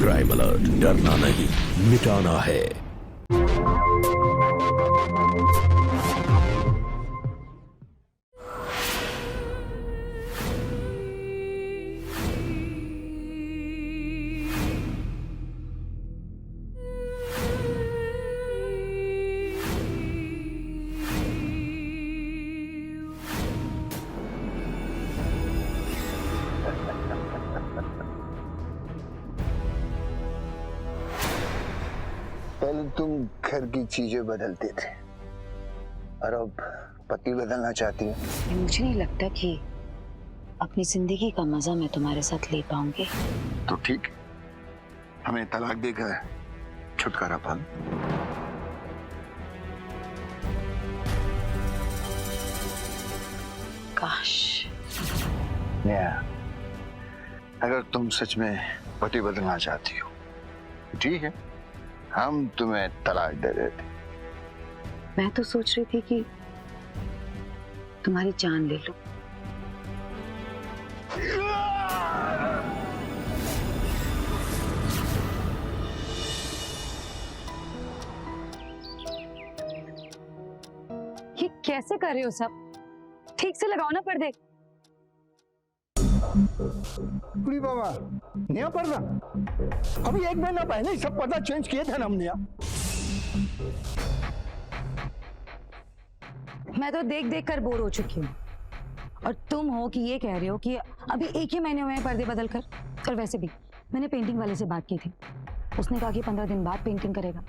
Crime alert, डरना नहीं मिटाना है। पहले तुम घर की चीजें बदलते थे और अब पति बदलना चाहती हो। मुझे नहीं लगता कि अपनी जिंदगी का मजा मैं तुम्हारे साथ ले पाऊंगी। तो ठीक, हमें तलाक देकर छुटकारा पा लो। काश। नेहा, अगर तुम सच में पति बदलना चाहती हो, ठीक है, हम तुम्हें तलाक दे देते। मैं तो सोच रही थी कि तुम्हारी जान ले लो। ये कैसे कर रहे हो सब? ठीक से लगाओ ना पर्दे। कुड़ी बाबा, नया पर्दा अभी 1 महीना पहले ही सब पर्दा चेंज किए थे ना हमने। मैं तो देख देख कर बोर हो चुकी हूँ और तुम हो कि ये कह रहे हो कि अभी 1 ही महीने हुए हैं पर्दे बदल कर। और वैसे भी मैंने पेंटिंग वाले से बात की थी, उसने कहा कि 15 दिन बाद पेंटिंग करेगा,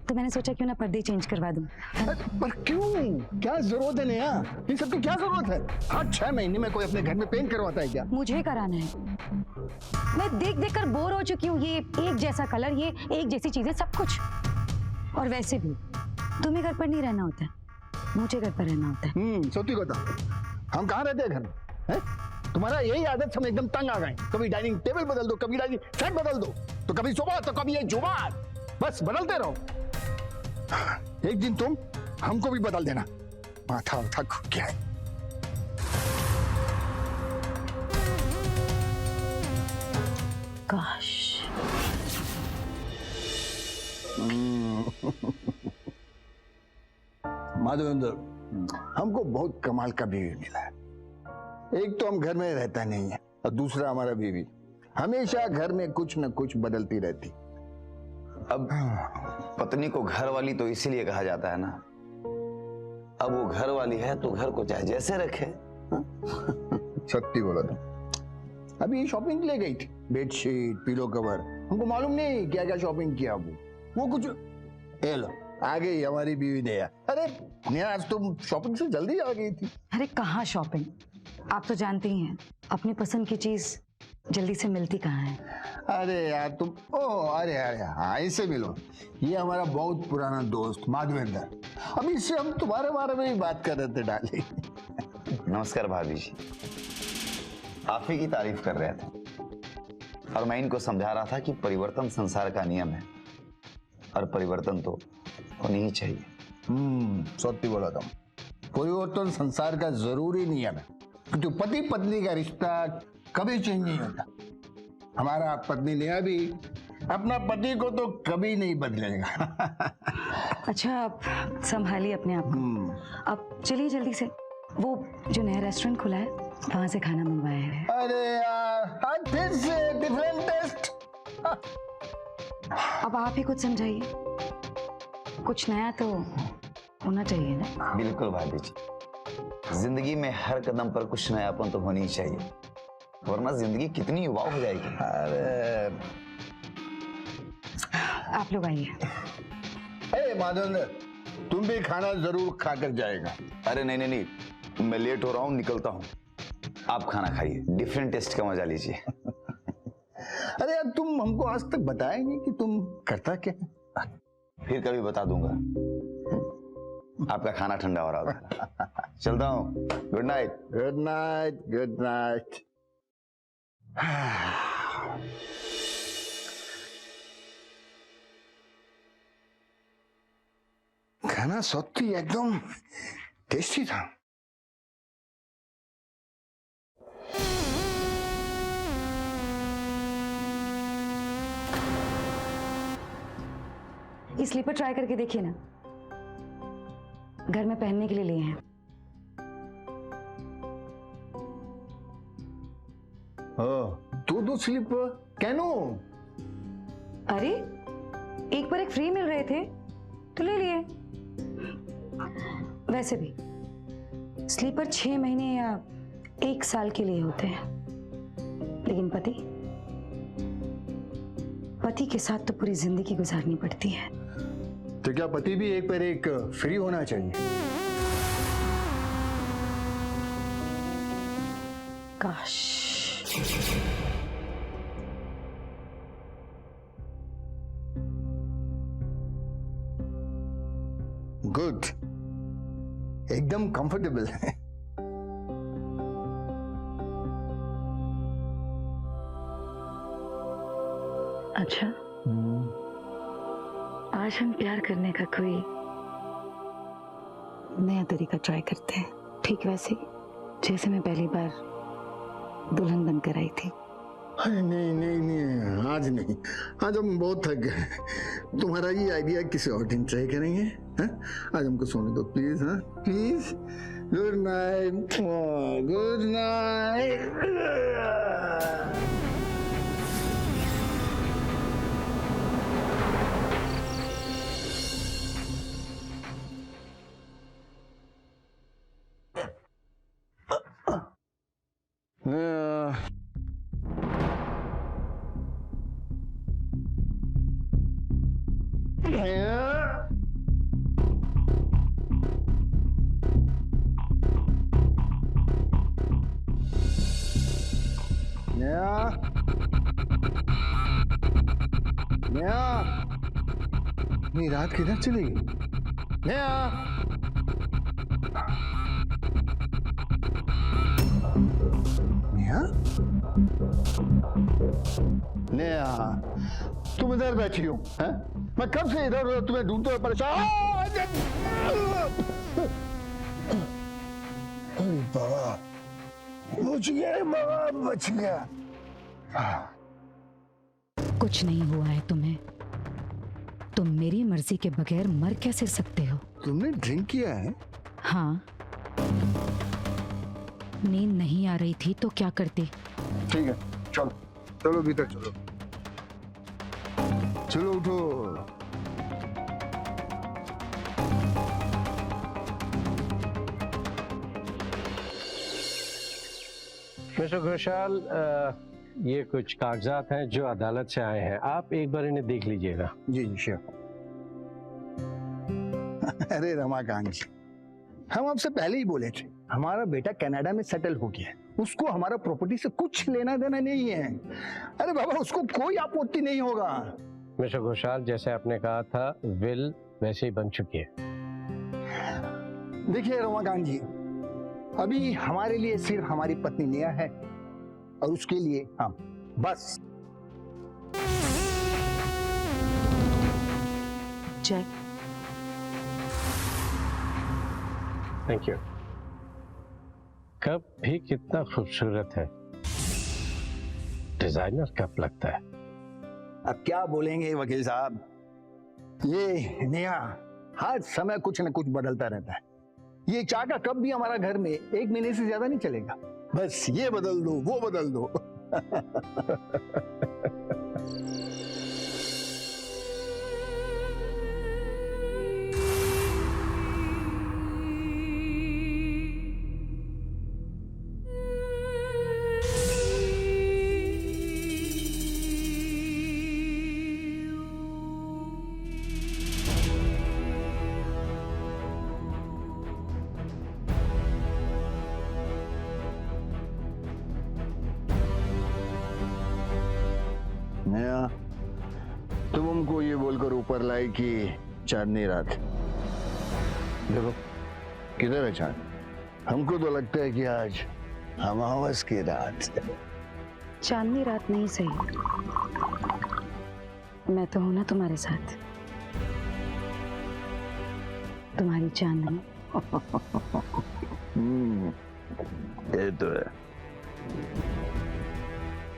तो मैंने सोचा क्यों ना पर्दे चेंज करवा दूं। पर क्यों, क्या जरूरत है नया? इन सब की क्या जरूरत है? हर 6 महीने में कोई अपने घर में पेंट करवाता है क्या? मुझे कराना है। मैं देख देख कर बोर हो चुकी हूँ। ये एक जैसा कलर, ये एक जैसी चीजें, सब कुछ। और वैसे भी तुम्हें घर पर नहीं रहना होता है, मुझे घर पर रहना होता है। सत्य बता, हम कहाँ रहते हैं घर में? है? तुम्हारा यही आदत से हम एकदम तंग आ गए। कभी डाइनिंग टेबल बदल दो, कभी डाइनिंग सेट बदल दो, तो कभी सोफा, तो कभी ये जुबान, बस बदलते रहो। एक दिन तुम हमको भी बदल देना, माथा उठा क्या है। काश। माधवेंद्र, हमको बहुत कमाल का बीवी मिला है। एक तो हम घर में रहता नहीं है और दूसरा हमारा बीवी हमेशा घर में कुछ न कुछ बदलती रहती। अब पत्नी को घर वाली तो इसीलिए कहा जाता है ना। अब वो घर वाली है तो घर को चाहे जैसे रखे। सत्य बोला तुम। अभी शॉपिंग के लिए गई थी, बेडशीट, पिलो कवर, हमको मालूम नहीं क्या क्या शॉपिंग किया वो कुछ। ए लो, आ गई हमारी बीवी नेहा। अरे नेहा, आज तुम शॉपिंग से जल्दी आ गई थी। अरे कहाँ शॉपिंग, आप तो जानते ही हैं अपनी पसंद की चीज जल्दी से मिलती कहाँ है। अरे यार तुम, अरे हाँ, इससे मिलो। ये हमारा बहुत पुराना दोस्त माधवेंद्र। अभी इससे हम तुम्हारे बारे में ही बात कर रहे थे डाली। नमस्कार भाभी जी, आप ही की तारीफ कर रहे थे और मैं इनको समझा रहा था कि परिवर्तन संसार का नियम है और परिवर्तन तो होनी ही चाहिए। सत्य बोला तुम। परिवर्तन संसार का जरूरी नियम है, क्योंकि पति पत्नी का रिश्ता कभी चेंज नहीं होता। हमारा पत्नी नेहा भी अपना पति को तो कभी नहीं बदलेगा। अच्छा, आप संभालिए अपने आप को। अब चलिए जल्दी से, वो जो नया रेस्टोरेंट खुला है वहां से खाना मंगवाया है। अरे यार, आज फिर से डिफरेंट टेस्ट। अब आप ही कुछ समझाइए, कुछ नया तो होना चाहिए ना। बिल्कुल भाभी जी, जिंदगी में हर कदम पर कुछ नयापन तो होनी ही चाहिए, वरना जिंदगी कितनी युवा हो जाएगी। अरे आप लोग आइए। माधवेंद्र, तुम भी खाना जरूर खाकर जाएगा। अरे नहीं नहीं नहीं, मैं लेट हो रहा हूँ, निकलता हूँ। आप खाना खाइए, डिफरेंट टेस्ट का मजा लीजिए। अरे यार, तुम हमको आज तक बताया नहीं कि तुम करता क्या है? फिर कभी बता दूंगा। आपका खाना ठंडा हो रहा होगा। चलता हूँ, good night. Good night, good night. खाना सच्ची एकदम टेस्टी था। ये स्लीपर ट्राई करके देखिए ना, घर में पहनने के लिए लिए हैं। दो स्लीपर कैनो? अरे एक पर एक फ्री मिल रहे थे तो ले लिए। वैसे भी स्लीपर 6 महीने या 1 साल के लिए होते हैं, लेकिन पति के साथ तो पूरी जिंदगी गुजारनी पड़ती है। तो क्या पति भी एक पर एक फ्री होना चाहिए? काश। गुड, एकदम कंफर्टेबल है। अच्छा, आज हम प्यार करने का कोई नया तरीका ट्राई करते हैं, ठीक वैसे ही जैसे मैं पहली बार दुल्हन बनकर आई थी। अरे नहीं नहीं नहीं, आज नहीं, आज हम बहुत थक गए। तुम्हारा ये आइडिया किसी और दिन ट्राई करेंगे। हाँ? आज हमको सोने दो प्लीज। हाँ please. Good night. Good night. नहीं, रात किधर चली गई? नेहा, नेहा, नेहा, तुम इधर बैठी हो? हैं? मैं कब से इधर तुम्हें ढूंढते हुए परेशान। अरे बाबा, बच गया बाबा, बच गया। कुछ नहीं हुआ है तुम्हें, तुम मेरी मर्जी के बगैर मर कैसे सकते हो? तुमने ड्रिंक किया है? हाँ, नींद नहीं आ रही थी तो क्या करती? ठीक है, चलो चलो भीतर चलो। चलो उठो। मिस्टर घोषाल, ये कुछ कागजात हैं जो अदालत से आए हैं, आप एक बार इन्हें देख लीजिएगा। जी जी श्योर। अरे रमाकांत जी, हम आपसे पहले ही बोले थे, हमारा बेटा कनाडा में सेटल हो गया है, उसको हमारा प्रॉपर्टी से कुछ लेना देना नहीं है। अरे बाबा, उसको कोई आपत्ति नहीं होगा। मिस्टर घोषाल, जैसे आपने कहा था, विल वैसे ही बन चुकी है। देखिए रमाकांत जी, अभी हमारे लिए सिर्फ हमारी पत्नी नेहा है और उसके लिए हम, बस। जय, थैंक यू। कप भी कितना खूबसूरत है, डिजाइनर कप लगता है। अब क्या बोलेंगे वकील साहब, ये नेहा हर समय कुछ न कुछ बदलता रहता है। ये चाय का कप भी हमारा घर में 1 महीने से ज्यादा नहीं चलेगा। बस ये बदल दो, वो बदल दो। नेहा, तुम हमको ये बोलकर ऊपर लाई कि चांदनी रात। देखो किधर है चांद? हमको तो लगता है कि आज अमावस की रात है। चांदनी रात नहीं सही, मैं तो हूं ना तुम्हारे साथ, तुम्हारी चांदनी। ये तो है।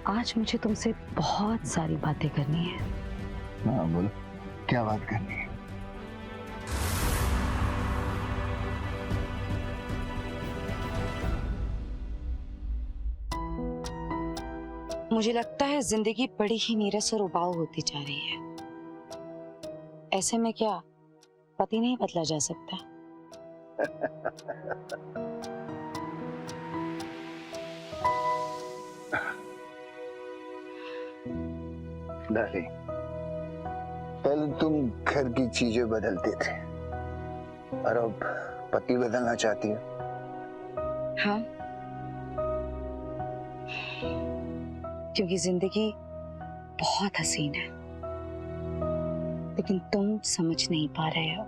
आज मुझे तुमसे बहुत सारी बातें करनी है। हाँ बोलो, क्या बात करनी है? मुझे लगता है जिंदगी बड़ी ही नीरस और उबाऊ होती जा रही है। ऐसे में क्या पति नहीं बदला जा सकता? डार्लिंग, पहले तुम घर की चीजें बदलते थे और अब पति बदलना चाहती हो। हाँ, क्योंकि जिंदगी बहुत हसीन है, लेकिन तुम समझ नहीं पा रहे हो।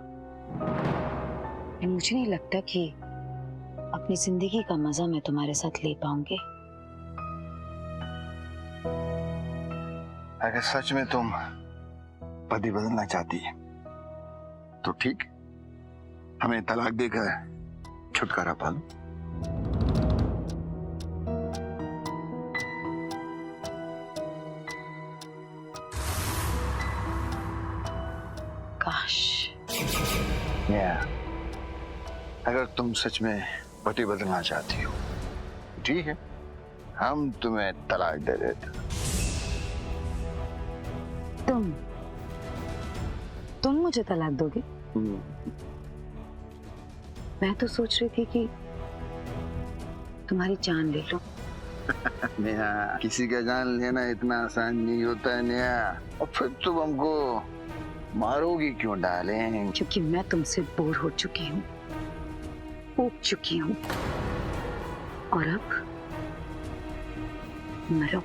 और मुझे नहीं लगता कि अपनी जिंदगी का मजा मैं तुम्हारे साथ ले पाऊंगी। अगर सच में तुम पति बदलना चाहती है तो ठीक, हमें तलाक देकर छुटकारा पालो। काश। अगर तुम सच में पति बदलना चाहती हो ठीक है, हम तुम्हें तलाक दे देते। तुम मुझे तलाक दोगे? मैं तो सोच रही थी कि तुम्हारी जान ले लो। नेहा, किसी का जान लेना इतना आसान नहीं होता है नेहा। और फिर तुम हमको मारोगी क्यों डालें? क्योंकि मैं तुमसे बोर हो चुकी हूँ, ऊब चुकी हूँ, और अब मरो।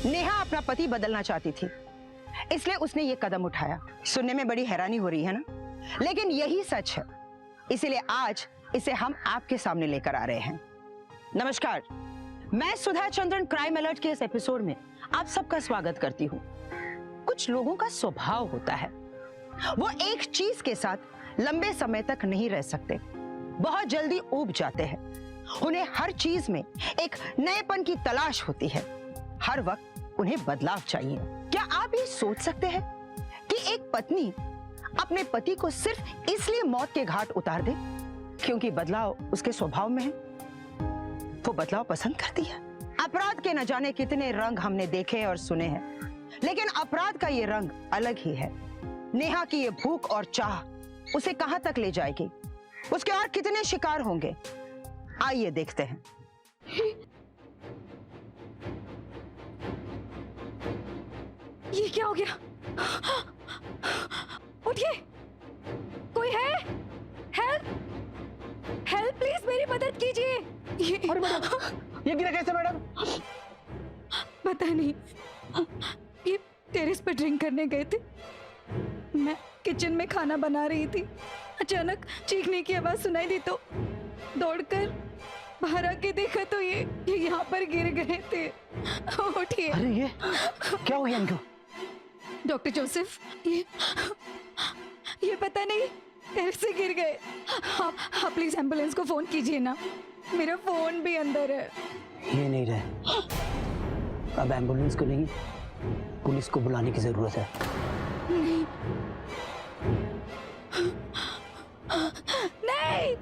नेहा अपना पति बदलना चाहती थी, इसलिए उसने ये कदम उठाया। सुनने में बड़ी हैरानी हो रही है ना, लेकिन यही सच है। इसीलिए आज इसे हम आपके सामने लेकर आ रहे हैं। नमस्कार, मैं सुधा चंद्रन क्राइम अलर्ट के इस एपिसोड में आप सबका स्वागत करती हूँ। कुछ लोगों का स्वभाव होता है, वो एक चीज के साथ लंबे समय तक नहीं रह सकते, बहुत जल्दी ऊब जाते हैं। उन्हें हर चीज में एक नएपन की तलाश होती है, हर वक्त उन्हें बदलाव चाहिए। क्या आप ये सोच सकते हैं कि एक पत्नी अपने पति को सिर्फ इसलिए मौत के घाट उतार दे क्योंकि बदलाव उसके स्वभाव में है? वो बदलाव पसंद करती है। अपराध के न जाने कितने रंग हमने देखे और सुने हैं, लेकिन अपराध का ये रंग अलग ही है। नेहा की ये भूख और चाह उसे कहां तक ले जाएगी, उसके और कितने शिकार होंगे, आइए देखते हैं। ये क्या हो गया? उठिए, कोई है? हेल्प, हेल्प प्लीज, मेरी मदद कीजिए। अरे मैडम, ये गिरा कैसे मैडम? पता नहीं, ये टेरेस पर ड्रिंक करने गए थे। मैं किचन में खाना बना रही थी, अचानक चीखने की आवाज सुनाई दी तो दौड़कर बाहर आके देखा तो ये यहाँ पर गिर गए थे। उठिए। अरे ये क्या हो गया इनको? डॉक्टर जोसेफ, ये पता नहीं कैसे गिर गए। आप प्लीज एम्बुलेंस को फोन कीजिए ना, मेरा फोन भी अंदर है। ये नहीं रहे, अब एम्बुलेंस को नहीं, पुलिस को बुलाने की जरूरत है। नहीं, नहीं।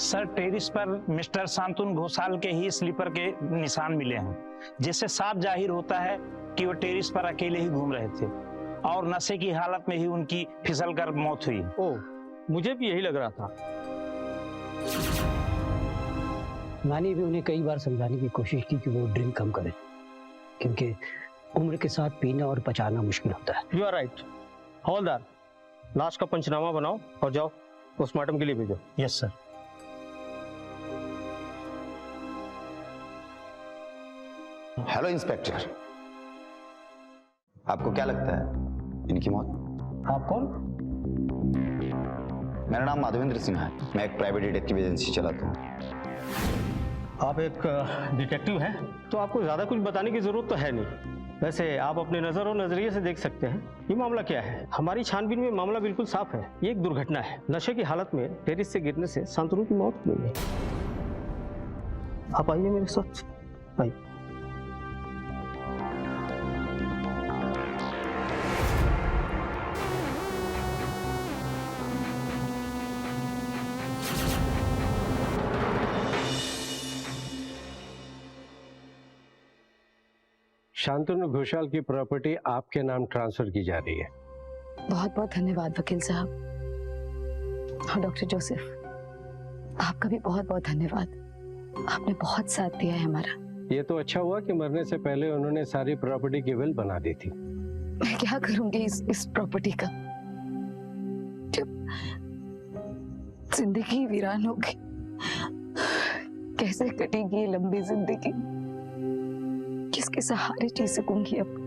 सर, टेरिस पर मिस्टर शांतनु घोषाल के ही स्लीपर के निशान मिले हैं, जिससे साफ जाहिर होता है कि वो टेरिस पर अकेले ही घूम रहे थे और नशे की हालत में ही उनकी फिसलकर मौत हुई। ओह, मुझे भी यही लग रहा था। मैंने भी उन्हें कई बार समझाने की कोशिश की कि वो ड्रिंक कम करें, क्योंकि उम्र के साथ पीना और पचाना मुश्किल होता है। You are right. हवलदार, लाश का पंचनामा बनाओ और जाओ पोस्टमार्टम के लिए भेजो। Yes sir. हेलो इंस्पेक्टर, आपको क्या लगता है इनकी मौत? आप कौन? मेरा नाम माधवेंद्र सिन्हा है, मैं एक प्राइवेट डिटेक्टिव एजेंसी चलाता हूँ। आप एक डिटेक्टिव हैं तो आपको ज़्यादा कुछ बताने की ज़रूरत तो है नहीं। वैसे आप अपने नज़र और नज़रिए से देख सकते हैं ये मामला क्या है। हमारी छानबीन में मामला बिल्कुल साफ है, ये एक दुर्घटना है। नशे की हालत में टेरिस से गिरने से शांतनु की मौत हुई है। आप आइए मेरे साथ, आइए। शांतनु घोषाल की प्रॉपर्टी आपके नाम ट्रांसफर की जा रही है। बहुत बहुत धन्यवाद वकील साहब। और डॉक्टर जोसेफ, आपका भी बहुत बहुत धन्यवाद। आपने बहुत साथ दिया है हमारा। ये तो अच्छा हुआ कि मरने से पहले उन्होंने सारी प्रॉपर्टी की विल बना दी थी। मैं क्या करूंगी इस प्रॉपर्टी का, जब जिंदगी वीरान होगी। कैसे कटेगी ये लंबी जिंदगी, किसके सहारे जी सकूंगी अब।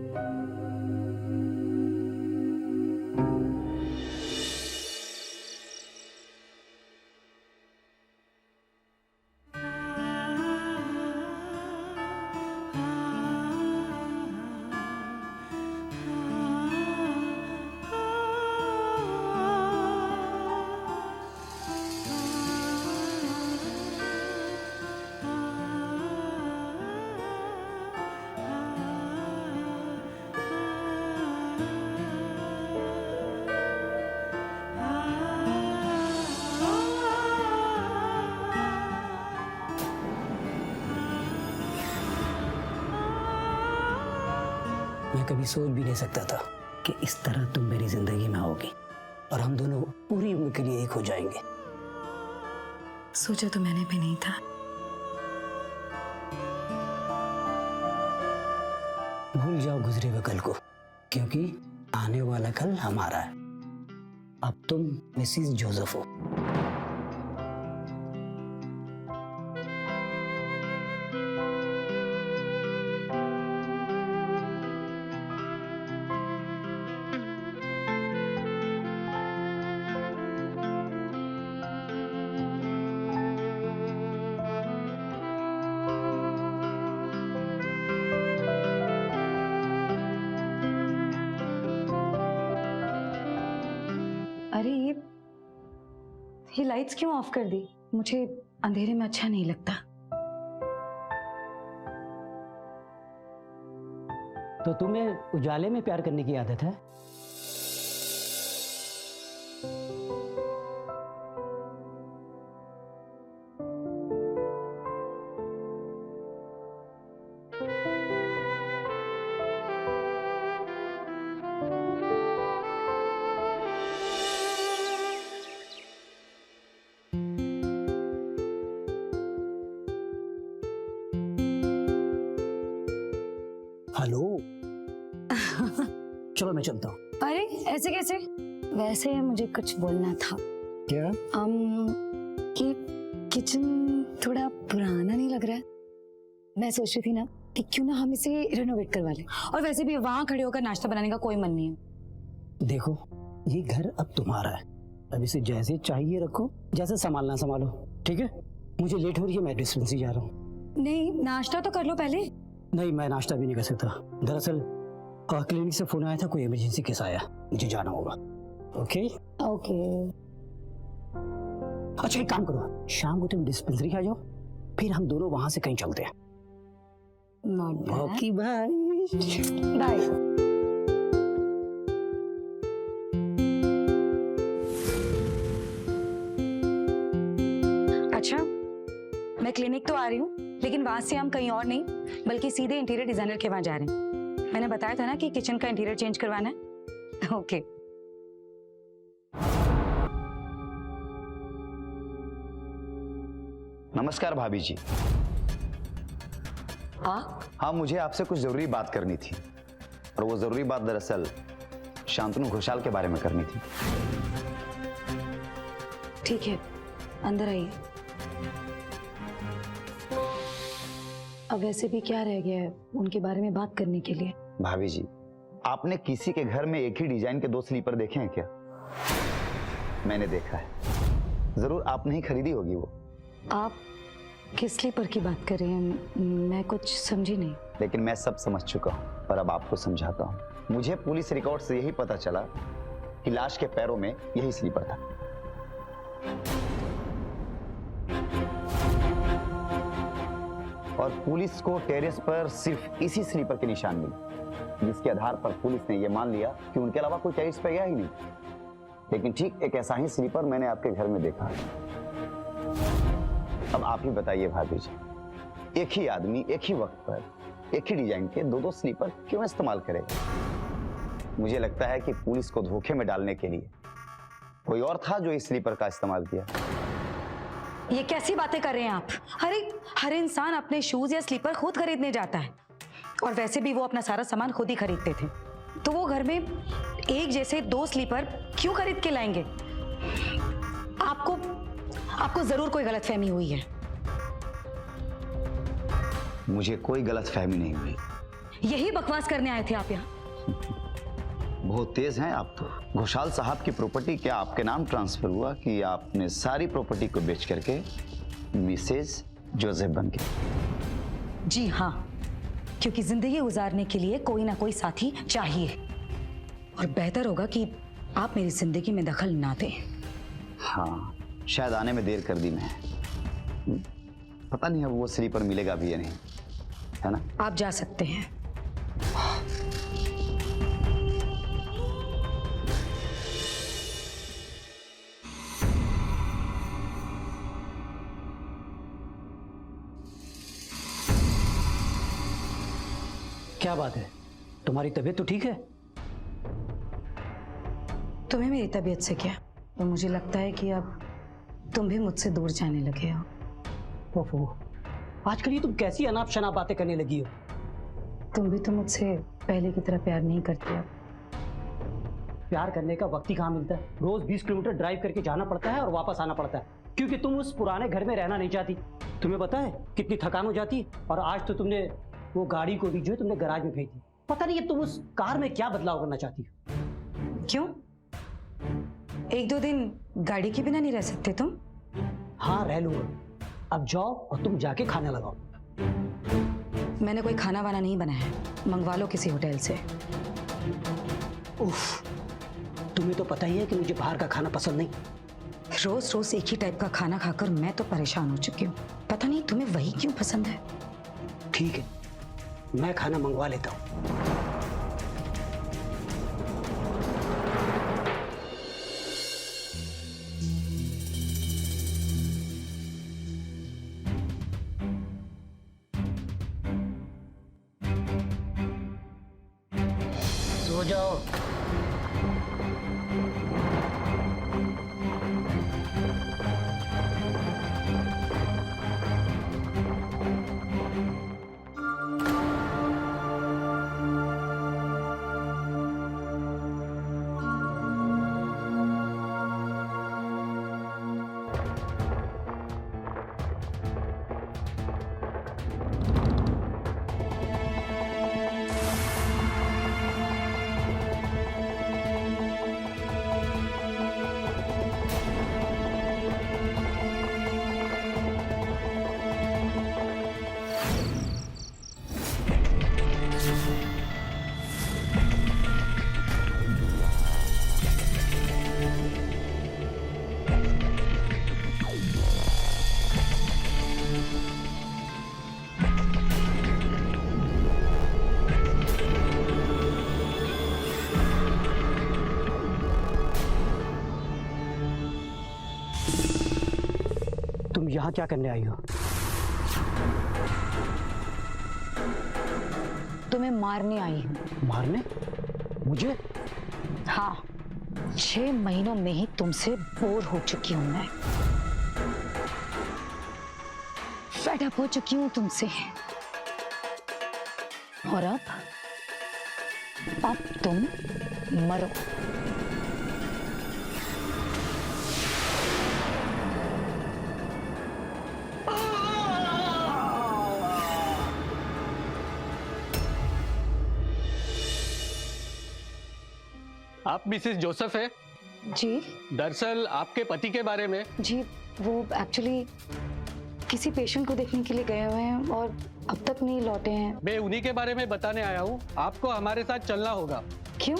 मैं कभी सोच भी नहीं सकता था कि इस तरह तुम मेरी जिंदगी में आओगी और हम दोनों पूरी उम्र के लिए एक हो जाएंगे। सोचा तो मैंने भी नहीं था। भूल जाओ गुजरे हुए कल को, क्योंकि आने वाला कल हमारा है। अब तुम मिसिस जोसेफ हो। अरे ये लाइट्स क्यों ऑफ कर दी? मुझे अंधेरे में अच्छा नहीं लगता। तो तुम्हें उजाले में प्यार करने की आदत है? हेलो। चलो मैं चलता हूँ। अरे ऐसे कैसे? वैसे मुझे कुछ बोलना था। क्या? कि किचन थोड़ा पुराना नहीं लग रहा है? मैं सोच रही थी ना कि क्यों ना हम इसे रेनोवेट करवा लें। और वैसे भी वहां खड़े होकर नाश्ता बनाने का कोई मन नहीं है। देखो, ये घर अब तुम्हारा है। अब इसे जैसे चाहिए रखो, जैसे संभालना संभालो, ठीक है? मुझे लेट हो रही है, मैं डिस्पेंसरी जा रहा हूँ। नहीं, नाश्ता तो कर लो पहले। नहीं, मैं नाश्ता भी नहीं कर सकता। दरअसल क्लिनिक से फोन आया था, कोई इमरजेंसी केस आया, मुझे जाना होगा। Okay okay. अच्छा एक काम करो, शाम को तुम डिस्पेंसरी आ जाओ, फिर हम दोनों वहां से कहीं चलते हैं। Okay bye bye. अच्छा, मैं क्लिनिक तो आ रही हूँ, लेकिन वहां से हम कहीं और नहीं बल्कि सीधे इंटीरियर डिजाइनर के वहां जा रहे हैं। मैंने बताया था ना कि किचन का इंटीरियर चेंज करवाना है। ओके। नमस्कार भाभी जी। हाँ, मुझे आपसे कुछ जरूरी बात करनी थी, और वो जरूरी बात दरअसल शांतनु घोषाल के बारे में करनी थी। ठीक है, अंदर आइए। अब वैसे भी क्या रह गया है उनके बारे में बात करने के लिए? भाभी जी, आपने किसी के घर में एक ही डिजाइन के 2 स्लीपर देखे हैं क्या? मैंने देखा है। जरूर आपने ही खरीदी होगी वो। आप किस स्लीपर की बात कर रहे हैं? मैं कुछ समझी नहीं। लेकिन मैं सब समझ चुका हूँ और अब आपको समझाता हूँ। मुझे पुलिस रिकॉर्ड से यही पता चला कि लाश के पैरों में यही स्लीपर था। और पुलिस को टेरेस पर सिर्फ इसी स्लीपर के निशान मिले, जिसके आधार पर पुलिस ने यह मान लिया कि उनके अलावा कोई टेरेस पर गया ही नहीं। लेकिन ठीक एक ऐसा ही स्लीपर मैंने आपके घर में देखा। अब आप ही बताइए भाभी जी, एक ही आदमी एक ही वक्त पर एक ही डिजाइन के दो स्लीपर क्यों इस्तेमाल करेगा? मुझे लगता है कि पुलिस को धोखे में डालने के लिए कोई और था जो इस स्लीपर का इस्तेमाल किया। ये कैसी बातें कर रहे हैं आप? हर इंसान अपने शूज या स्लीपर खुद खरीदने जाता है, और वैसे भी वो अपना सारा सामान खुद ही खरीदते थे, तो वो घर में एक जैसे दो स्लीपर क्यों खरीद के लाएंगे? आपको जरूर कोई गलतफहमी हुई है। मुझे कोई गलतफहमी नहीं हुई। यही बकवास करने आए थे आप यहाँ? बहुत तेज हैं आप तो। घोषाल साहब की प्रॉपर्टी क्या आपके नाम ट्रांसफर हुआ कि आपने सारी प्रॉपर्टी को बेच करके मिसेज जोसेफ बन गए? जी हाँ, क्योंकि जिंदगी गुजारने के लिए कोई ना कोई साथी चाहिए, और बेहतर होगा कि आप मेरी जिंदगी में दखल ना दें। हाँ, शायद आने में देर कर दी मैं। पता नहीं अब वो स्लीपर मिलेगा भी या नहीं, है ना? आप जा सकते हैं। क्या बात है, तुम्हारी तबीयत तो ठीक है? तुम्हें मेरी तबीयत से क्या? तो मुझे लगता है कि अब तुम भी मुझसे दूर जाने लगे हो। ओफो, आजकल ये तुम कैसी अनाप शनाप बातें करने लगी हो? तुम भी तो मुझसे पहले की तरह प्यार नहीं करते अब। प्यार करने का वक्त ही कहाँ मिलता है? रोज 20 किलोमीटर ड्राइव करके जाना पड़ता है और वापस आना पड़ता है, क्योंकि तुम उस पुराने घर में रहना नहीं चाहती। तुम्हें पता है कितनी थकान हो जाती है? और आज तो तुमने वो गाड़ी को भी जो तुमने गैराज में भेज दी। पता नहीं अब तुम उस कार में क्या बदलाव करना चाहती हो? क्यों? एक दो दिन गाड़ी के बिना नहीं रह सकते तुम? हाँ, रह लूंगा। अब जाओ और तुम जाके खाना लगाओ। मैंने कोई खाना वाना नहीं बनाया है, मंगवा लो किसी होटल से। उफ, तुम्हें तो पता ही है कि मुझे बाहर का खाना पसंद नहीं। रोज रोज एक ही टाइप का खाना खाकर मैं तो परेशान हो चुकी हूँ। पता नहीं तुम्हें वही क्यों पसंद है। ठीक है, मैं खाना मंगवा लेता हूँ। सो जाओ। तुम यहाँ क्या करने आई हो? तुम्हें मारने आई हूँ। मारने? मुझे? हाँ, 6 महीनों में ही तुमसे बोर हो चुकी हूँ मैं। फेड अप हो चुकी हूँ तुमसे। और अब तुम मरो। आप मिसेस जोसेफ है? जी दरअसल आपके पति के बारे में। जी, वो एक्चुअली किसी पेशेंट को देखने के लिए गए हुए हैं और अब तक नहीं लौटे हैं। मैं उन्हीं के बारे में बताने आया हूँ, आपको हमारे साथ चलना होगा। क्यों,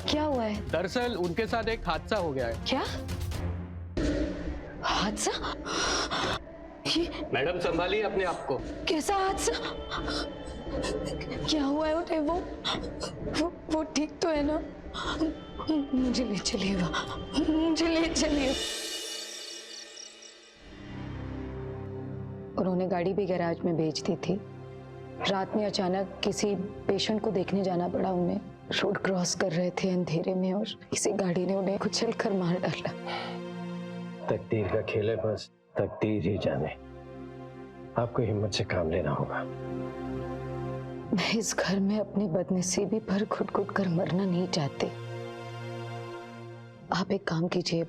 क्या हुआ है? दरअसल उनके साथ एक हादसा हो गया है। क्या हादसा? ये मैडम संभालिए अपने आप को। कैसा हादसा? क्या हुआ है उन्हें? वो ठीक तो है ना? मुझे ले चलिए वहाँ, मुझे ले चलिए। उन्होंने गाड़ी भी गैराज में भेज दी थी। रात में अचानक किसी पेशेंट को देखने जाना पड़ा उन्हें। रोड क्रॉस कर रहे थे अंधेरे में और किसी गाड़ी ने उन्हें कुचल कर मार डाला। तकदीर का खेल है, बस तकदीर ही जाने। आपको हिम्मत से काम लेना होगा। मैं इस घर में अपनी बदनसीबी पर घुट-घुट कर मरना नहीं चाहती। आप एक काम कीजिए,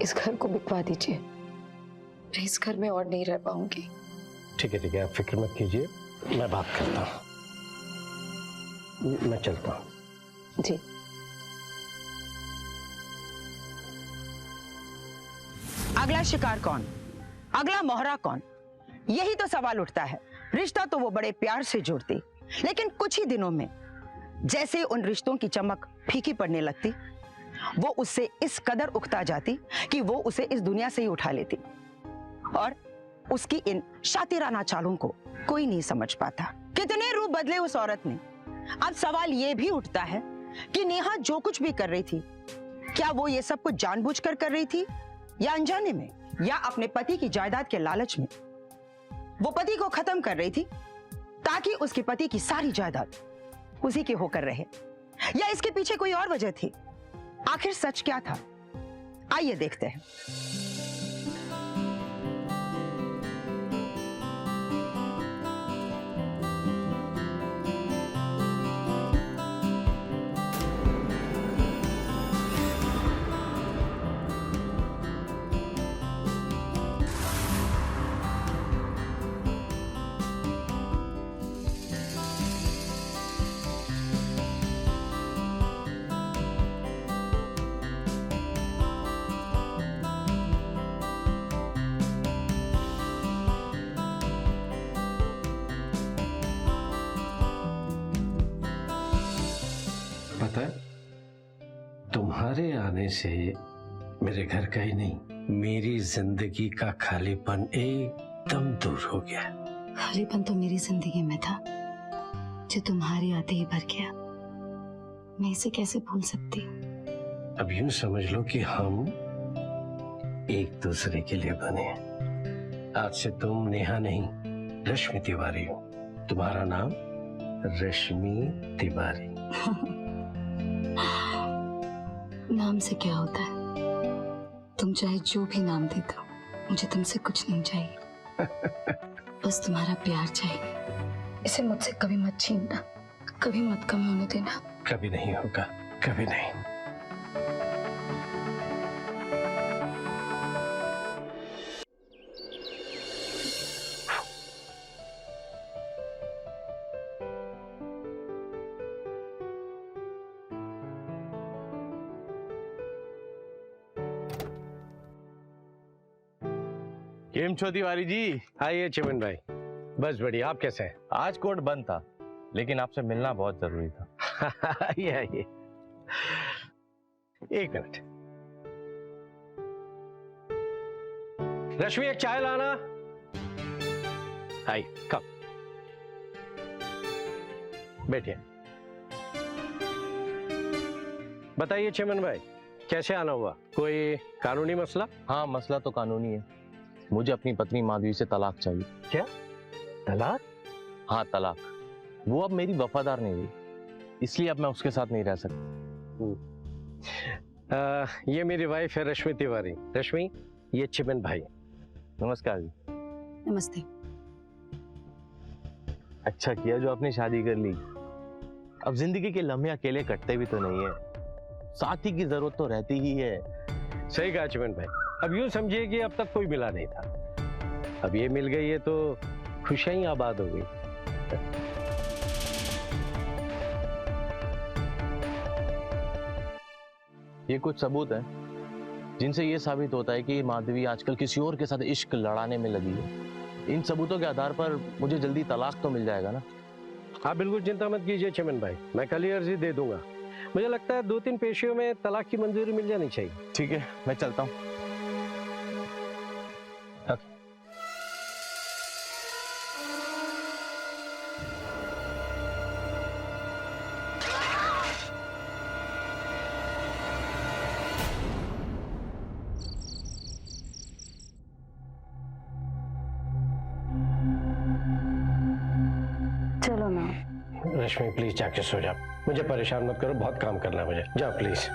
इस घर को बिकवा दीजिए। मैं इस घर में और नहीं रह पाऊंगी। ठीक है, आप फिक्र मत कीजिए, मैं बात करता हूँ। मैं चलता हूँ। जी। अगला शिकार कौन, अगला मोहरा कौन, यही तो सवाल उठता है। रिश्ता तो वो बड़े प्यार से जोड़ती, लेकिन कुछ ही दिनों में जैसे ही उन रिश्तों की चमक फीकी पड़ने लगती, वो उससे इस कदर उकता जाती कि वो उसे इस दुनिया से ही उठा लेती। और उसकी इन शातिराना चालों को कोई नहीं समझ पाता। कितने रूप बदले उस औरत ने। अब सवाल ये भी उठता है कि नेहा जो कुछ भी कर रही थी, क्या वो ये सब कुछ जानबूझकर कर रही थी या अनजाने में, या अपने पति की जायदाद के लालच में वो पति को खत्म कर रही थी ताकि उसके पति की सारी जायदाद उसी की होकर रहे, या इसके पीछे कोई और वजह थी? आखिर सच क्या था? आइए देखते हैं। पता है, तुम्हारे आने से मेरे घर का ही नहीं, मेरी जिंदगी का खालीपन एकदम दूर हो गया। खालीपन तो मेरी जिंदगी में था, जो तुम्हारे आते ही भर गया। मैं इसे कैसे भूल सकती हूँ? अब यूं समझ लो कि हम एक दूसरे के लिए बने हैं। आज से तुम नेहा नहीं, रश्मि तिवारी हो। तुम्हारा नाम रश्मि तिवारी। नाम से क्या होता है? तुम चाहे जो भी नाम दे दो, मुझे तुमसे कुछ नहीं चाहिए। बस तुम्हारा प्यार चाहिए। इसे मुझसे कभी मत छीनना, कभी मत कम होने देना। कभी नहीं होगा, कभी नहीं। केम छो तिवारी जी? आइए चिमन भाई, बस बढ़िया। आप कैसे हैं? आज कोर्ट बंद था, लेकिन आपसे मिलना बहुत जरूरी था। आइए आइए, एक मिनट। रश्मि, एक चाय लाना। आई कम, बैठिए। बताइए चिमन भाई, कैसे आना हुआ? कोई कानूनी मसला? हाँ, मसला तो कानूनी है। मुझे अपनी पत्नी माधवी से तलाक चाहिए। क्या? तलाक? हाँ, तलाक। वो अब मेरी वफादार नहीं रही, इसलिए अब मैं उसके साथ नहीं रह सकता। ये मेरी वाइफ है रश्मि तिवारी। रश्मि, ये चिमन भाई। नमस्कार जी। नमस्ते। अच्छा किया जो आपने शादी कर ली। अब जिंदगी के लम्हे अकेले कटते भी तो नहीं है, साथी की जरूरत तो रहती ही है। सही कहा चिमन भाई। अब यूं समझिए कि अब तक कोई मिला नहीं था, अब ये मिल गई है तो खुशियां ही आबाद हो गई। ये कुछ सबूत हैं जिनसे ये साबित होता है कि माधवी आजकल किसी और के साथ इश्क लड़ाने में लगी है। इन सबूतों के आधार पर मुझे जल्दी तलाक तो मिल जाएगा ना। आप बिल्कुल चिंता मत कीजिए चमन भाई, मैं कल ही अर्जी दे दूंगा। मुझे लगता है 2-3 पेशियों में तलाक की मंजूरी मिल जानी चाहिए। ठीक है, मैं चलता हूँ। चलो ना। रश्मि प्लीज जाके सो जाओ, मुझे परेशान मत करो, बहुत काम करना है मुझे। जाओ प्लीज।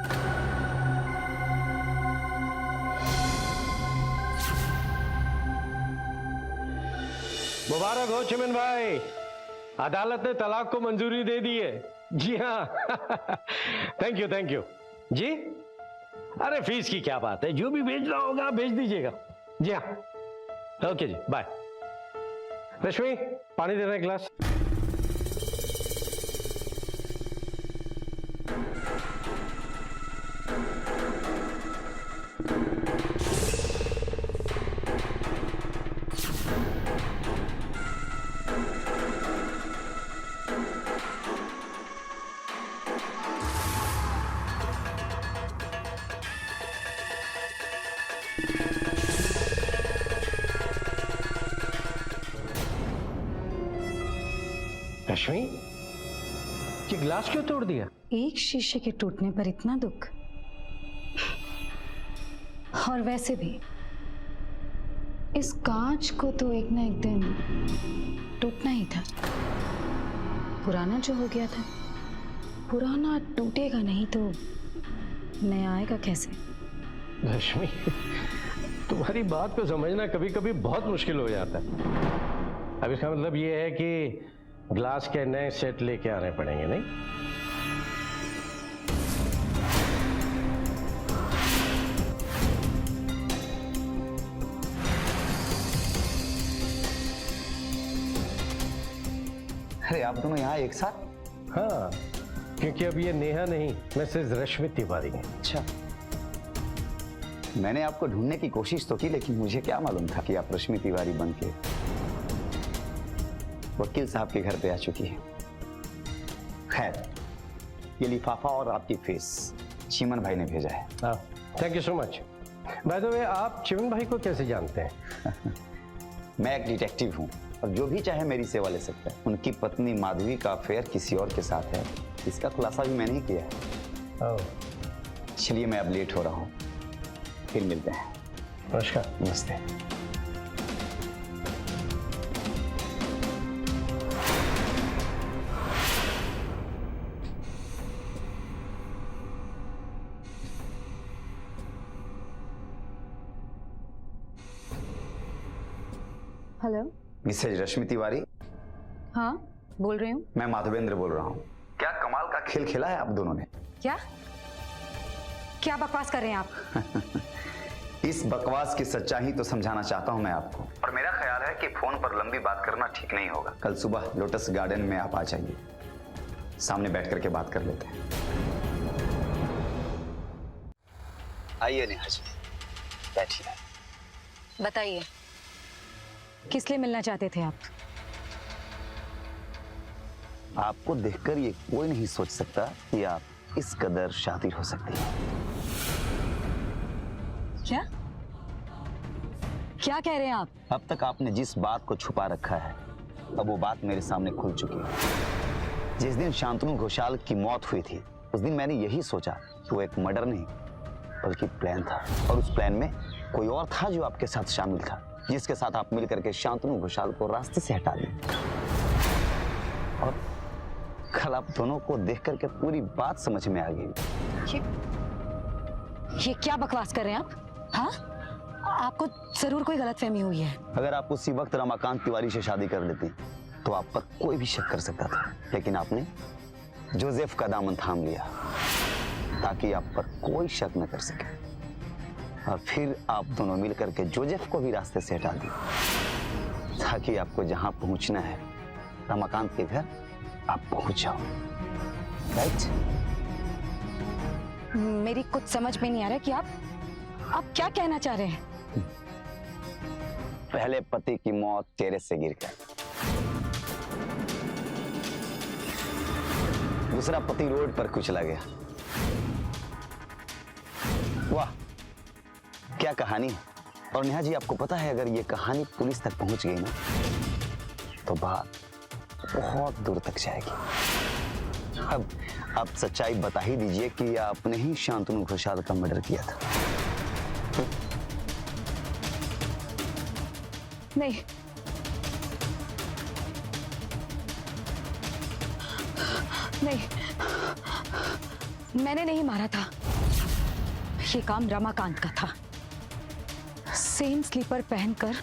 मुबारक हो चिमन भाई, अदालत ने तलाक को मंजूरी दे दी है। जी हाँ थैंक यू जी। अरे फीस की क्या बात है, जो भी भेजना होगा भेज दीजिएगा। जी हाँ ओके जी, बाय। रश्मि पानी दे रहे हैं गिलास। रश्मि ये गिलास क्यों तोड़ दिया? एक शीशे के टूटने पर इतना दुख, और वैसे भी इस कांच को तो एक ना एक दिन टूटना ही था। पुराना जो हो गया था, पुराना टूटेगा नहीं तो नया आएगा कैसे? रश्मि तुम्हारी बात को समझना कभी कभी बहुत मुश्किल हो जाता है। अब इसका मतलब ये है कि ग्लास के नए सेट लेके आने पड़ेंगे, नहीं? अरे आप दोनों यहाँ एक साथ? हाँ, क्योंकि अब ये नेहा नहीं, मिसेस रश्मि तिवारी है। अच्छा, मैंने आपको ढूंढने की कोशिश तो की, लेकिन मुझे क्या मालूम था कि आप रश्मि तिवारी बनके वकील साहब के घर पे आ चुकी है। खैर, ये लिफाफा और आपकी फीस चिमन भाई ने भेजा है। Thank you so much. By the way, आप चिमन भाई को कैसे जानते हैं? मैं एक डिटेक्टिव हूँ और जो भी चाहे मेरी सेवा ले सकता है। उनकी पत्नी माधवी का अफेयर किसी और के साथ है, इसका खुलासा भी मैंने ही किया है। चलिए मैं अब लेट हो रहा हूँ, फिर मिलते हैं। नमस्कार। नमस्ते। हेलो मिसेज रश्मि तिवारी। हाँ बोल रही हूँ। मैं माधवेंद्र बोल रहा हूँ। क्या कमाल का खेल खेला है आप दोनों ने। क्या क्या बकवास कर रहे हैं आप? इस बकवास की सच्चाई तो समझाना चाहता हूं मैं आपको, और मेरा ख्याल है कि फोन पर लंबी बात करना ठीक नहीं होगा। कल सुबह लोटस गार्डन में आप आ जाइए, सामने बैठ करके बात कर लेते हैं। आइए नेहा जी, बैठिए। बताइए, किस लिए मिलना चाहते थे आप? आपको देखकर ये कोई नहीं सोच सकता कि आप इस कदर शातिर हो सकती हैं। क्या क्या कह रहे हैं आप? अब तक आपने जिस बात को छुपा रखा है, अब वो बात मेरे सामने खुल चुकी है। जिस दिन शांतनु घोषाल की मौत हुई थी, उस दिन मैंने यही सोचा कि वो एक मर्डर नहीं बल्कि प्लान था, और उस प्लान में कोई और था जो आपके साथ शामिल था, जिसके साथ आप मिलकर के शांतनु घोषाल को रास्ते से हटा दिए। और कल आप दोनों को देख करके पूरी बात समझ में आ गई। ये क्या बकवास कर रहे हैं आप? हाँ, आपको जरूर कोई गलतफहमी हुई है। अगर आप उसी वक्त रमाकांत तिवारी से शादी कर लेती तो आप पर कोई भी शक कर सकता था, लेकिन आपने जोसेफ का दामन थाम लिया ताकि आप पर कोई शक न कर सके, और फिर आप दोनों मिलकर के जोसेफ को भी रास्ते से हटा दिया ताकि आपको जहां पहुंचना है, रमाकांत के घर, आप पहुंच जाओ। राइट? मेरी कुछ समझ में नहीं आ रहा कि आप क्या कहना चाह रहे हैं। पहले पति की मौत टेरेस से गिरकर, दूसरा पति रोड पर कुचला गया। वाह, क्या कहानी है। और नेहा जी, आपको पता है अगर ये कहानी पुलिस तक पहुंच गई ना तो बात बहुत दूर तक जाएगी। अब आप सच्चाई बता ही दीजिए कि आपने ही शांतनु घोषाल का मर्डर किया था। नहीं, नहीं, मैंने नहीं मारा था। ये काम रमाकांत का था। सेम स्लीपर पहनकर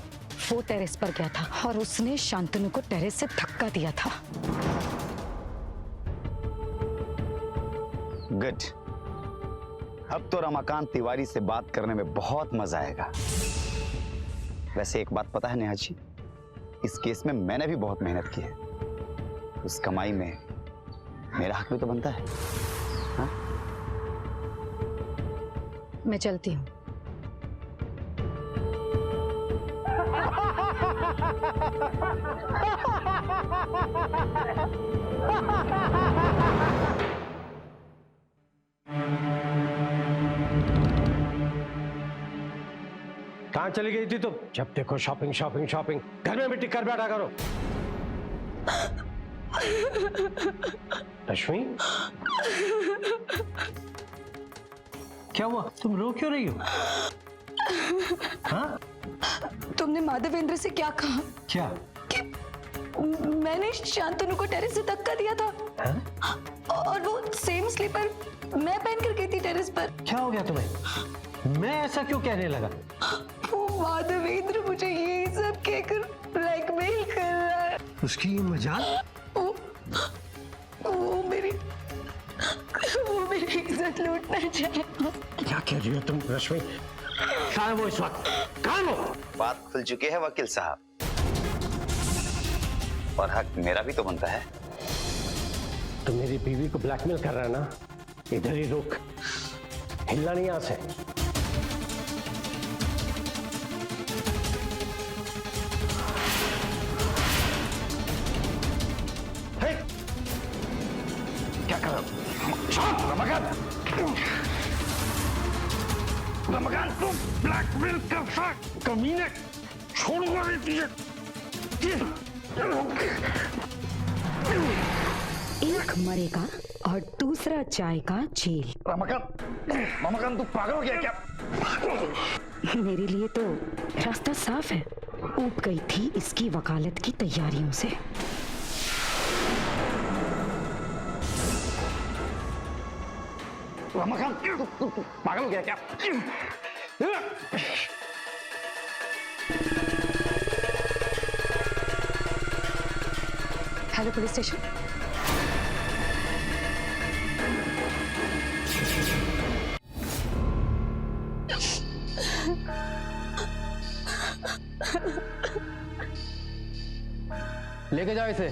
वो टेरेस पर गया था और उसने शांतनु को टेरेस से धक्का दिया था। गुड। अब तो रमाकांत तिवारी से बात करने में बहुत मजा आएगा। वैसे एक बात पता है नेहा जी, इस केस में मैंने भी बहुत मेहनत की है। उस कमाई में मेरा हक भी तो बनता है। हाँ? मैं चलती हूँ। कहाँ चली गई थी तुम? जब देखो शॉपिंग शॉपिंग शॉपिंग, घर में भी टिक बैठा करो। रश्मि, क्या हुआ? तुम रो क्यों रही हो? हाँ? तुमने माधवेंद्र से क्या कहा? क्या? कि मैंने शांतनु को टेरेस से धक्का दिया था। हाँ? और वो सेम स्लीपर मैं पहन कर गई थी टेरेस पर। क्या हो गया तुम्हें? मैं ऐसा क्यों कहने लगा? वो माधवेंद्र मुझे यही सब कहकर ब्लैकमेल कर रहा है। उसकी ये मजाक? वो मेरी इज्जत लूटना चाहेगा। क्या कह रही हो तुम रश्मि? कहाँ है वो इस वक्त? कहाँ है वो? बात खुल चुकी है वकील साहब, और हक मेरा भी तो बनता है। तुम मेरी बीवी को ब्लैकमेल कर रहा है ना? इधर ही रुक, हिलना नहीं यहाँ से। क्या कर रहा हो? रमाकांत, रमाकांत, तुम ब्लैकमेल कर सकते कमीने, छोड़ूंगा नहीं तुझे। एक मरेगा और दूसरा जाएगा जेल। रमाकांत तू पागल हो गया क्या? मेरे लिए तो रास्ता साफ है। ऊब गई थी इसकी वकालत की तैयारियों से। रमाकांत तू पागल हो गया क्या? Hello police station. लेके जाओ इसे।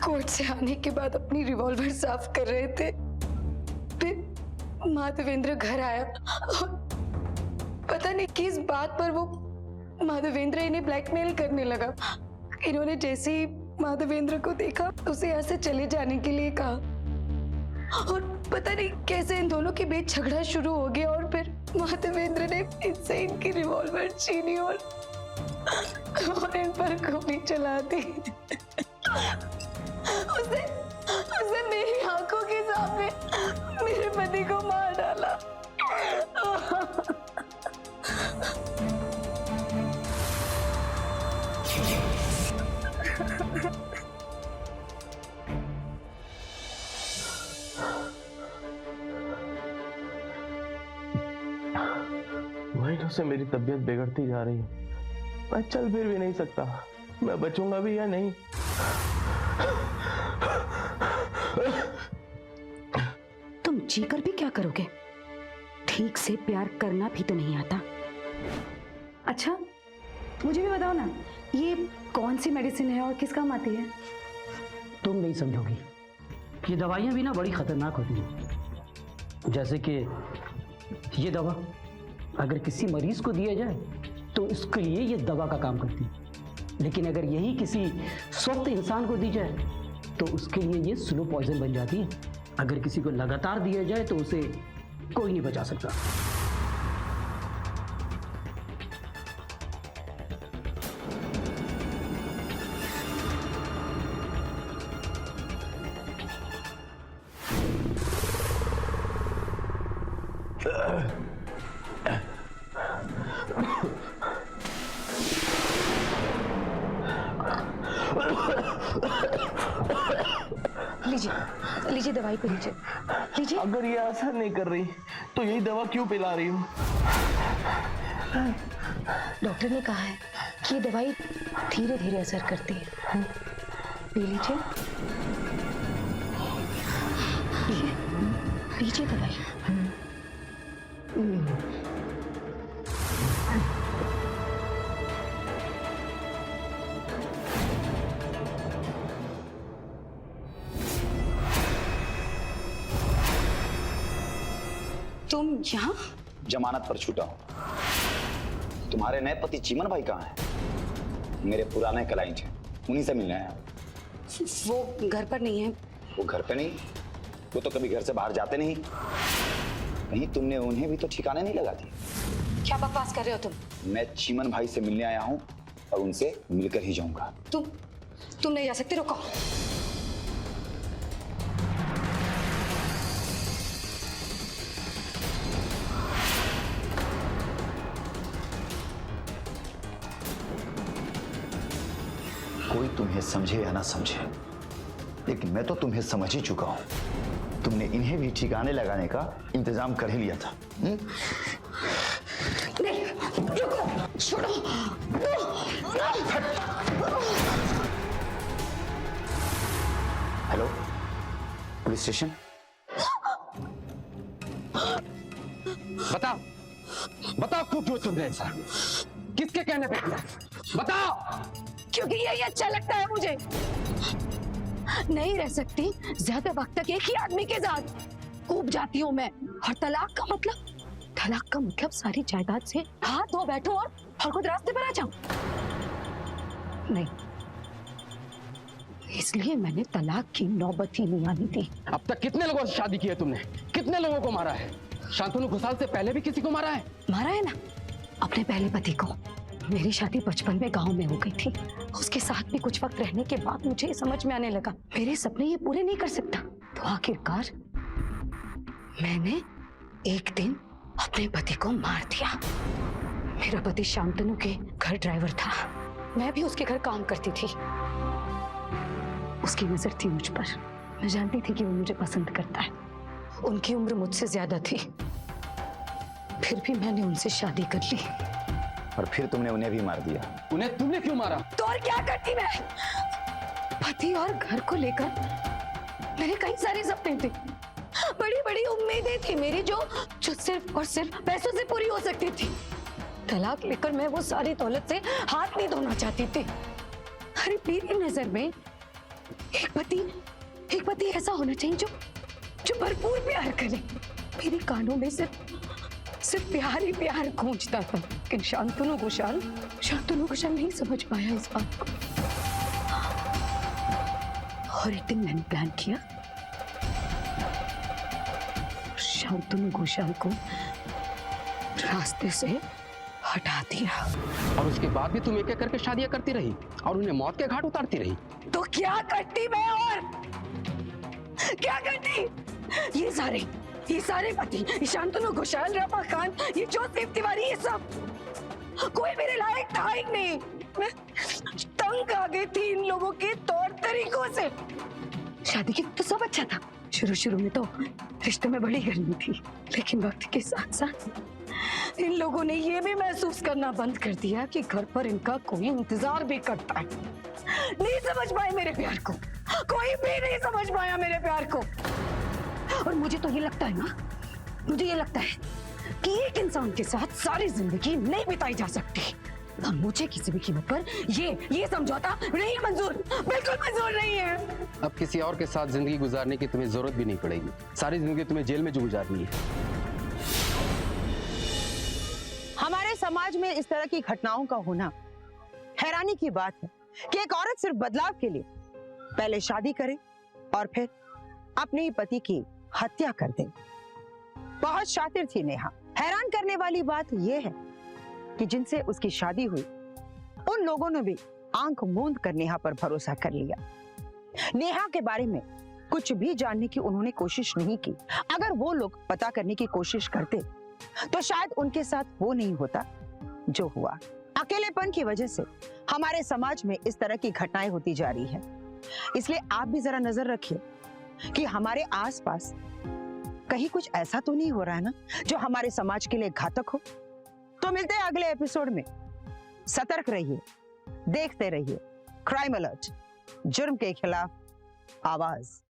कोर्ट से आने के बाद अपनी रिवॉल्वर साफ कर रहे थे, फिर माधवेंद्र घर आया और पता नहीं किस बात पर वो माधवेंद्र इन्हें ब्लैकमेल करने लगा। इन्होंने जैसे ही माधवेंद्र को देखा उसे यहाँ से चले जाने के लिए कहा और पता नहीं कैसे इन दोनों के बीच झगड़ा शुरू हो गया और फिर माधवेंद्र ने इनसे इनकी रिवॉल्वर छीनी और इन पर गोली चला दी। उसने मेरी आंखों के सामने मेरे पति को मार डाला। महीनों से मेरी तबीयत बिगड़ती जा रही है। मैं चल फिर भी नहीं सकता। मैं बचूंगा भी या नहीं? तुम जीकर भी क्या करोगे? ठीक से प्यार करना भी तो नहीं आता। अच्छा, मुझे भी बताओ ना, ये कौन सी मेडिसिन है और किस काम आती है? तुम नहीं समझोगी। ये दवाइयाँ भी ना बड़ी खतरनाक होती हैं। जैसे कि ये दवा अगर किसी मरीज को दिया जाए तो इसके लिए ये दवा का काम करती है, लेकिन अगर यही किसी स्वस्थ इंसान को दी जाए तो उसके लिए ये स्लो पॉइजन बन जाती है। अगर किसी को लगातार दिया जाए तो उसे कोई नहीं बचा सकता। लीजिए लीजिए, दवाई पी लीजिए, लीजिए। अगर ये असर नहीं कर रही तो यही दवा क्यों पिला रही हूँ? डॉक्टर ने कहा है कि ये दवाई धीरे धीरे असर करती है। पी लीजिए, लीजिए दवाई। तुम यहाँ? जमानत पर छूटा हूं। तुम्हारे नए पति चीमन भाई कहाँ हैं? मेरे पुराने क्लाइंट हैं, उन्हीं से मिलने आया। वो घर पर नहीं है। वो घर पे नहीं? वो तो कभी घर से बाहर जाते नहीं। कहीं तुमने उन्हें भी तो ठिकाने नहीं लगा दिए? क्या बकवास कर रहे हो तुम? मैं चीमन भाई से मिलने आया हूँ और उनसे मिलकर ही जाऊंगा। तुम नहीं जा सकते, रुको। कोई तुम्हें समझे या ना समझे, लेकिन मैं तो तुम्हें समझ ही चुका हूं। तुमने इन्हें भी ठिकाने लगाने का इंतजाम कर ही लिया था। नहीं, रुको, छोड़ो। Hello, police station. बताओ बताओ, क्यों तुमने ऐसा किसके कहने पे किया? बताओ। क्योंकि यही अच्छा लगता है मुझे। नहीं रह सकती ज्यादा वक्त तक एक ही आदमी के साथ। ऊब जाती हूँ मैं। और तलाक का मतलब सारी जायदाद से हाथ धो बैठो और खुद रास्ते पर आ जाऊं। नहीं, इसलिए मैंने तलाक की नौबत ही नहीं आनी थी। अब तक कितने लोगों से शादी की है तुमने? कितने लोगों को मारा है? शांतनु घोषाल से पहले भी किसी को मारा है? मारा है ना, अपने पहले पति को। मेरी शादी बचपन में गांव में हो गई थी। उसके साथ भी कुछ वक्त रहने के बाद मुझे समझ में आने लगा मेरे सपने ये पूरे नहीं कर सकता। तो आखिरकार मैंने एक दिन अपने पति को मार दिया। मेरा पति शांतनु के घर ड्राइवर था, मैं भी उसके घर काम करती थी। उसकी नजर थी मुझ पर। मैं जानती थी कि वो मुझे पसंद करता है। उनकी उम्र मुझसे ज्यादा थी, फिर भी मैंने उनसे शादी कर ली। और फिर तुमने उन्हें भी मार दिया। उन्हें तुमने क्यों मारा? तो और क्या करती मैं? पति और घर को लेकर मेरे कई सारे सपने थे, बड़ी बड़ी उम्मीदें थी मेरी, जो सिर्फ और सिर्फ पैसों से पूरी हो सकती थी। तलाक लेकर मैं वो सारी दौलत से हाथ नहीं धोना चाहती थी। अरे मेरी नजर में एक पति ऐसा होना चाहिए जो भरपूर प्यार करे। मेरे कानों में सिर्फ प्यार ही प्यार गूंजता था। लेकिन शांतनु घोषाल नहीं समझ पाया इस बात को। और एक दिन मैंने प्लान किया, शांतनु घोषाल को रास्ते से हटा दिया। और उसके बाद भी तुम एक एक करके शादियां करती रही और उन्हें मौत के घाट उतारती रही। तो क्या करती मैं? और क्या करती? ये सारे पति, शांतनु घोषाल, रमा खान, ये जोसेफ तिवारी, ये सब कोई मेरे लायक था ही नहीं। मैं तंग आ गई थी इन लोगों के तौर तरीकों से। शादी की तो सब अच्छा था, शुरू में तो रिश्ते में बड़ी गर्मी थी, लेकिन वक्त के साथ साथ इन लोगों ने ये भी महसूस करना बंद कर दिया कि घर पर इनका कोई इंतजार भी करता है। नहीं समझ पाए मेरे प्यार को, कोई भी नहीं समझ पाया मेरे प्यार को। और मुझे तो ये लगता है ना, मुझे ये लगता है कि एक इंसान के साथ सारी जिंदगी नहीं बिताई जा सकती और मुझे किसी भी कीमत पर ये समझौता नहीं मंजूर, बिल्कुल मंजूर नहीं है। अब किसी और के साथ जिंदगी गुजारने की तुम्हें जरूरत भी नहीं पड़ेगी। सारी जिंदगी तुम्हें जेल में जो गुजारनी है। हमारे समाज में इस तरह की घटनाओं का होना हैरानी की बात है कि एक औरत सिर्फ बदलाव के लिए पहले शादी करे और फिर अपने ही पति की हत्या कर दे। बहुत शातिर थी नेहा। हैरान करने वाली बात यह है कि जिनसे उसकी शादी हुई उन लोगों ने भी आंख मूंद कर नेहा पर भरोसा कर लिया। नेहा के बारे में कुछ भी जानने की उन्होंने कोशिश नहीं की। अगर वो लोग पता करने की कोशिश करते तो शायद उनके साथ वो नहीं होता जो हुआ। अकेलेपन की वजह से हमारे समाज में इस तरह की घटनाएं होती जा रही है। इसलिए आप भी जरा नजर रखिए कि हमारे आसपास कहीं कुछ ऐसा तो नहीं हो रहा है ना जो हमारे समाज के लिए घातक हो। तो मिलते हैं अगले एपिसोड में। सतर्क रहिए, देखते रहिए क्राइम अलर्ट, जुर्म के खिलाफ आवाज।